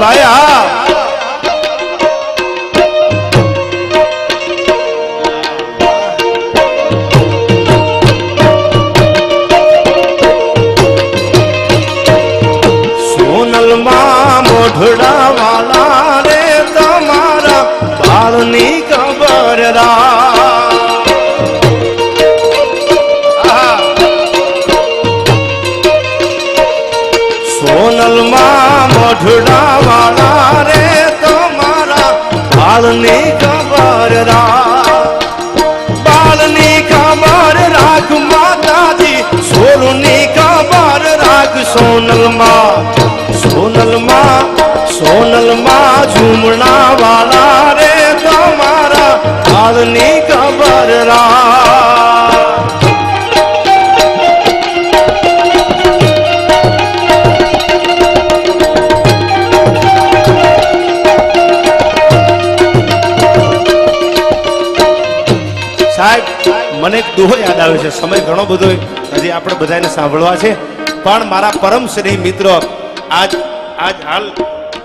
ભાઈ હા. સોનલમાં મોઢડા વાલા રે તમારા બાળની ખબર સોનલમાં મોઢડા વાલા રે તમારા બાળની ખબર બાળની ખબર રાખ માતાજી સોરની ખબર રાખ સોનલમાં સોનલમાં ઝુમણા વાલા રે તમારા બાળની ખબર સાહેબ મને એક દોહો યાદ આવે છે. સમય ઘણો બધો હજી આપણે બધાને સાંભળવા છે, પણ મારા પરમ સ્નેહી મિત્રો આજ હાલ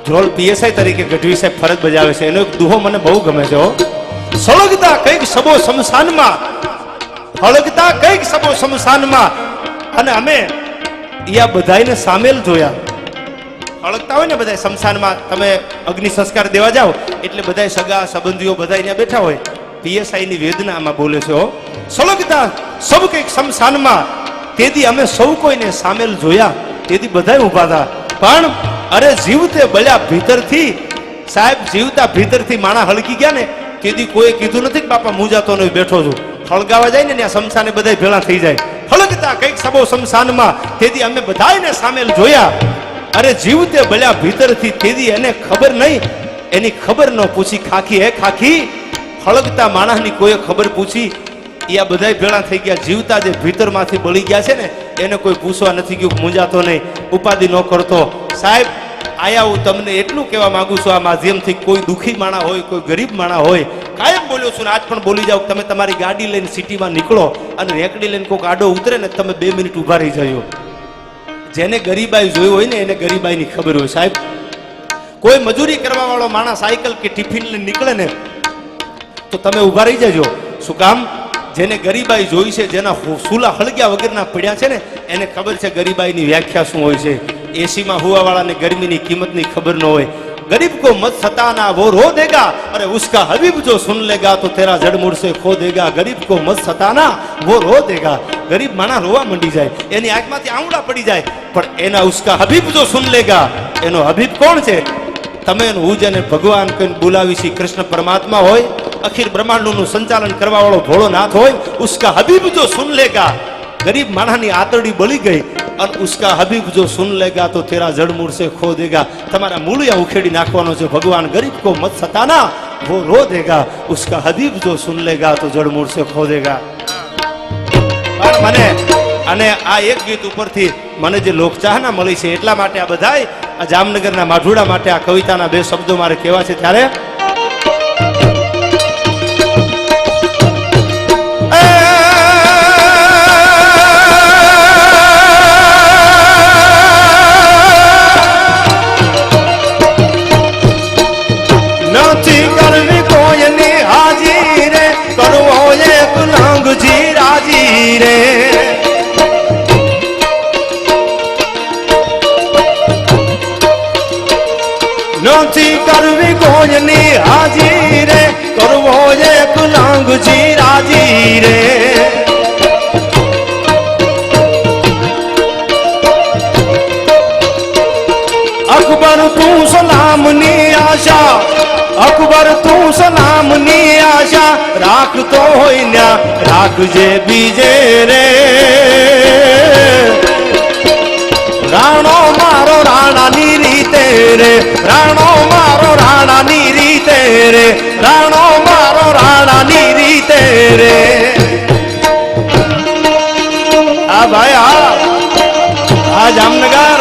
ધ્રોલ પીએસઆઈ તરીકે ગઢવી સાહેબ ફરજ બજાવે છે. એનો એક દુહો મને બહુ ગમે છે. સળગતા કઈક સબો શમશાનમાં, સળગતા કઈક સબો શમશાનમાં, અને અમે યા બધાને સામેલ જોયા. સળગતા હોય ને બધા શમશાનમાં, તમે અગ્નિ સંસ્કાર દેવા જાઓ એટલે બધા સગા સંબંધીઓ બધા અહીંયા બેઠા હોય. પીએસઆઈ ની વેદના આમાં બોલે છે. સળગતા સબ કઈક શમશાનમાં, તેથી અમે સૌ કોઈને સામેલ જોયા. તેથી બધા ઉભા હતા, પણ અરે જીવતે બળ્યા ભીતરથી. સાહેબ જીવતા ભીતરથી માણા હળગી ગયા ને, તેથી કોઈ કીધું નથી કે બાપા મૂંઝાતો નહીં બેઠો છું. હળગાવા જાય ને ત્યાં શમશાને બધા ભેળા થઈ જાય. હળગતા કઈક સબો શમશાનમાં, તેથી અમે બધાને સામેલ જોયા. અરે જીવતે બળ્યા ભીતરથી, તેથી એને ખબર નહીં, એની ખબર ન પૂછી ખાખી હે ખાખી. હળગતા માણસની કોઈ ખબર પૂછી, એ આ બધા ભેળા થઈ ગયા. જીવતા જે ભીતરમાંથી બળી ગયા છે ને, એને કોઈ પૂછવા નથી ગયું. મૂંઝાતો નહીં, ઉપાધિ ન કરતો. સાહેબ આયા હું તમને એટલું કહેવા માંગુ છું આ માધ્યમથી, કોઈ દુઃખી માણા હોય, કોઈ ગરીબ માણા હોય, કાયમ બોલ્યો છું ને આજ પણ બોલી જાઓ. તમે તમારી ગાડી લઈને સિટીમાં નીકળો અને રેકડી લઈને કોઈક આડો ઉતરે ને, તમે 2 મિનિટ ઊભા રહી જાયો. જેને ગરીબાઈ જોઈ હોય ને એને ગરીબાઈની ખબર હોય. સાહેબ કોઈ મજૂરી કરવા વાળો માણસ સાયકલ કે ટિફિન લઈને નીકળે ને, તો તમે ઊભા રહી જજો. શું કામ? જેને ગરીબાઈ જોઈ છે, જેના સુલા હળગ્યા વગરના પડ્યા છે ને, એને ખબર છે ગરીબાઈની વ્યાખ્યા શું હોય છે. એસીમાં હુવાવાળાને ગરમીની કિંમતની ખબર ન હોય. गरीब को मत सताना वो रो देगा, अरे उसका हबीब जो सुन लेगा तो तेरा जड़ मुड़ से खो देगा. गरीब को मत सताना वो रो देगा. गरीब माना रोवा मंडी जाए, एनी आंखमांथी आंवड़ा पड़ी जाए, पण एना उसका हबीब जो सुन लेगा. एनो हबीब कोण छे? तमे હું જેને ભગવાન કહીને બોલાવી છે, કૃષ્ણ પરમાત્મા હોય, અખિલ બ્રહ્માંડનું સંચાલન કરવા વાળો ભોળોનાથ હોય. उसका हबीब जो सुन लेगा. गरीब मानानी आतरडी बળી गई, और उसका हबीब जो सुन लेगा तो तेरा जड़ मूड़ से खो देगा. तमारा मूळिया उखेड़ी नाखवानो छे. भगवान गरीब को मत सताना वो रो देगा, उसका हबीब जो सुन लेगा तो जड़ मूड़ से खो देगा. મને અને આ એક ગીત ઉપરથી મને જે લોકચાહના મળી છે, એટલા માટે આ બધાય આ જામનગરના માઢુડા માટે આ કવિતાના 2 શબ્દો મારે કહેવા છે. ત્યારે નથી કરવી કોઈની હાજી રે, કરવો એક લાંગજી રાજી રે. નથી કરવી કોઈની હાજી રે, કરવો એક લાંગજી રાજી રે. અકબર તું સલામની આશા, અકબર તું સલામની આશા, રાખતો હોય ન્યા રાખજે બીજે રે. રાણો મારો રાણાની રીતે રે, રાણો મારો રાણાની રીતે રે, રાણો મારો રાણાની રીતે રે. આ ભાઈ આ જામનગર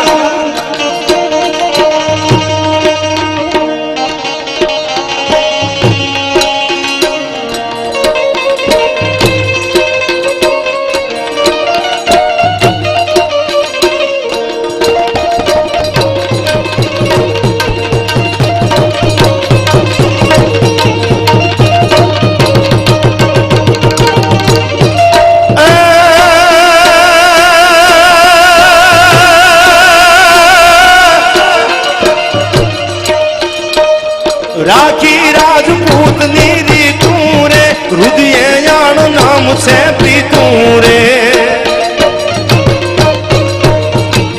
રાખી રાજપૂતની રીતું રે રુદિયે યાણ નામ છે પ્રીતું રે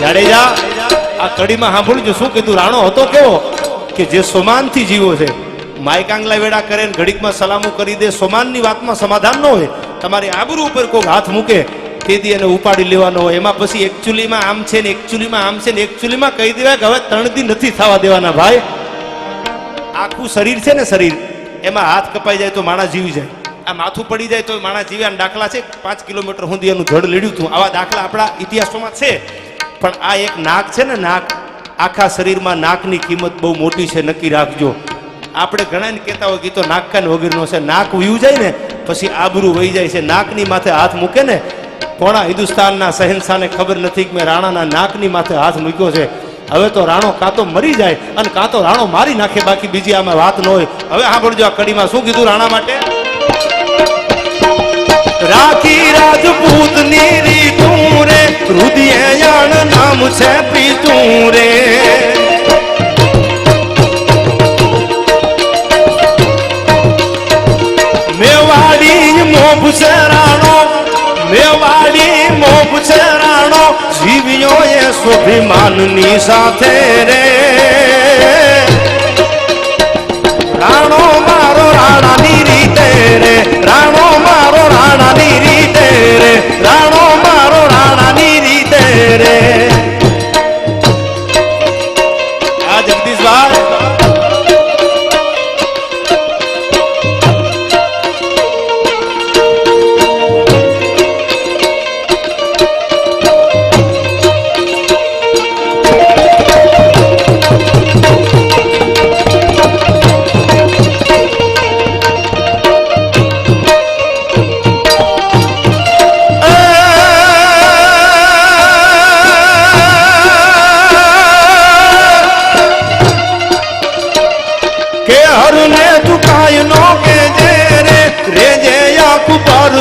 જાડેજા આ કડીમાં સાંભળજો શું કીધું રાણો હતો કેવો કે જે સોમાનથી જીવો છે માયકાંગલા વેડા કરે ને ઘડીકમાં સલામો કરી દે સોમાનની વાતમાં સમાધાન ન હોય તમારી આબરૂ ઉપર કોઈ હાથ મૂકે તેથી એને ઉપાડી લેવાનો હોય એમાં પછી એકચ્યુઅલીમાં આમ છે ને એકચ્યુઅલીમાં આમ છે ને એકચ્યુઅલીમાં કહી દેવાય કે હવે 3 દી નથી થવા દેવાના ભાઈ આખું શરીર છે ને શરીર એમાં હાથ કપાઈ જાય તો માણસ જીવી જાય આ માથું પડી જાય તો માણસ જીવ્યાના દાખલા છે 5 કિલોમીટર સુધી એનું ધડ લેડ્યું હતું આવા દાખલા આપણા ઇતિહાસોમાં છે પણ આ એક નાક છે ને નાક આખા શરીરમાં નાકની કિંમત બહુ મોટી છે નક્કી રાખજો આપણે ઘણાને કહેતા હોય કે તો નાક કાન વગરનો છે નાક વયું જાય ને પછી આબરૂ વહી જાય છે નાકની માથે હાથ મૂકે ને પોણા હિન્દુસ્તાનના શહેનશાહને ખબર નથી કે મેં રાણાના નાકની માથે હાથ મૂક્યો છે હવે તો રાણો કાં તો મરી જાય અને કાં તો રાણો મારી નાખે બાકી બીજી આમાં વાત ન હોય હવે સાંભળજો આ કડીમાં શું કીધું રાણા માટે રાખી રાજપૂતની રીતું રે રુદિયે યાણ નામ છે પ્રીતું રે મેવાડી મોભ છે રાણો મેવાડી મોભ છે રાણો જીવ્યો એ સ્વાભિમાનની સાથે રે રાણો મારો રાણાની રીતે રે રાણો મારો રાણાની રીતે રે રાણો મારો રાણાની રીતે રે આ જગદીશભાઈ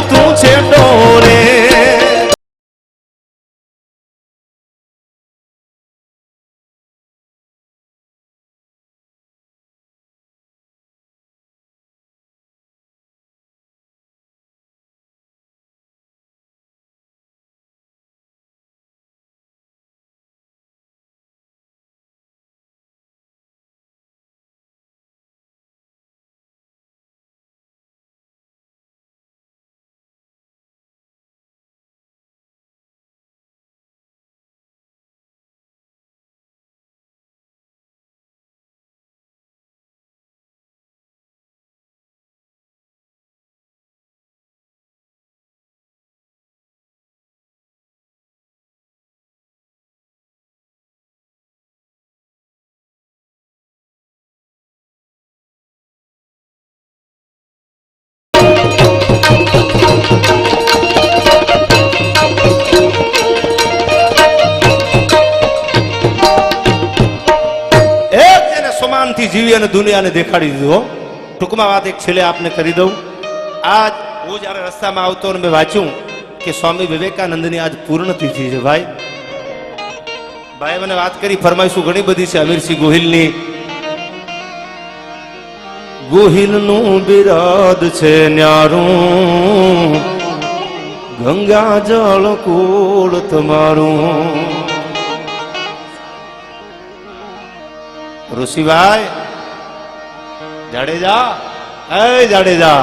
તું છે ડોરે જીવી અને દુનિયાને દેખાડી દીધો ટૂંકમાં વાત એક છેલ્લે આપને કરી દઉં આજ હું જ્યારે રસ્તામાં આવતો અને મેં વાંચ્યું કે સ્વામી વિવેકાનંદની આજ પૂર્ણતિથિ છે ભાઈ મને વાત કરી ફરમાઈશું ઘણી બધી છે અમીરસિંહ ગોહિલની ગોહિલનું બિરાદ છે ન્યારું ગંગા જળ કુળ તમારું ઋષિભાઈ જાડેજા જાડેજા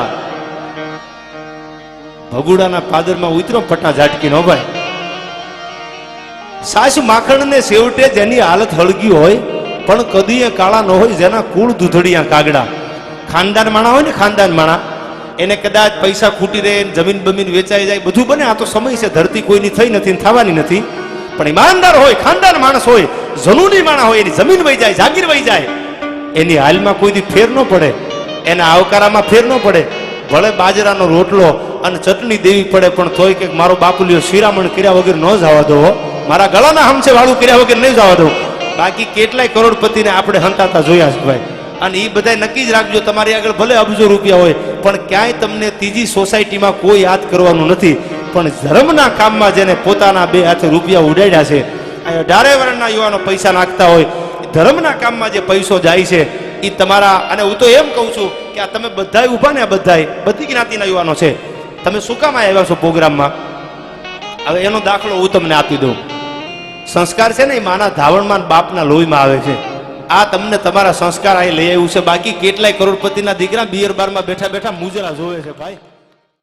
ભગુડાના પાદરમાં ઉતરો પટા ઝાટકી નો ભાઈ સાસ માખણ ને સેવટે જેની હાલત હળગી હોય પણ કદી કાળા ન હોય જેના કુળ દૂધડિયા કાગડા ખાનદાન માણા હોય ને ખાનદાન માણા એને કદાચ પૈસા ખૂટી રહે જમીન બમીન વેચાઈ જાય બધું બને આ તો સમય છે ધરતી કોઈની થઈ નથી થવાની નથી પણ ઈમાનદાર હોય ખાનદાન માણસ હોય જનૂની માણા હોય એની જમીન વહી જાય જાગીર વહી જાય એની હાલમાં કોઈ દી ફેર ન પડે એના આવકારામાં ફેર ન પડે ભલે બાજરાનો રોટલો અને ચટણી દેવી પડે પણ તોય કે મારો બાપુલિયો શિરામણ કર્યા વગર ન જવા દો મારા ગળાના હમસે વાળું કર્યા વગર નહીં જવા દો બાકી કેટલાય કરોડપતિને આપણે હંતાતા જોયા છે ભાઈ અને એ બધા નક્કી જ રાખજો તમારી આગળ ભલે અબજો રૂપિયા હોય પણ ક્યાંય તમને ત્રીજી સોસાયટીમાં કોઈ યાદ કરવાનું નથી પણ ધર્મના કામમાં જેને પોતાના બે હાથે રૂપિયા ઉડાડ્યા છે 18 વર્ષના યુવાનો પૈસા નાખતા હોય ધર્મના કામમાં જે પૈસો જાય છે એ તમારા, અને હું તો એમ કહું છું કે આ તમે બધાય ઊભા ને, આ બધાય બધી જ્ઞાતિના યુવાનો છે, તમે શું કામ આવ્યા છો પ્રોગ્રામમાં? હવે એનો દાખલો હું તમને આપી દઉં. સંસ્કાર છે ને એ માના ધાવણમાં બાપના લોહીમાં આવે છે. આ તમને તમારા સંસ્કાર અહીં લઈ આવ્યું છે. બાકી કેટલાય કરોડપતિના દીકરા બિયર બારમાં બેઠા બેઠા મુજરા જોવે છે ભાઈ.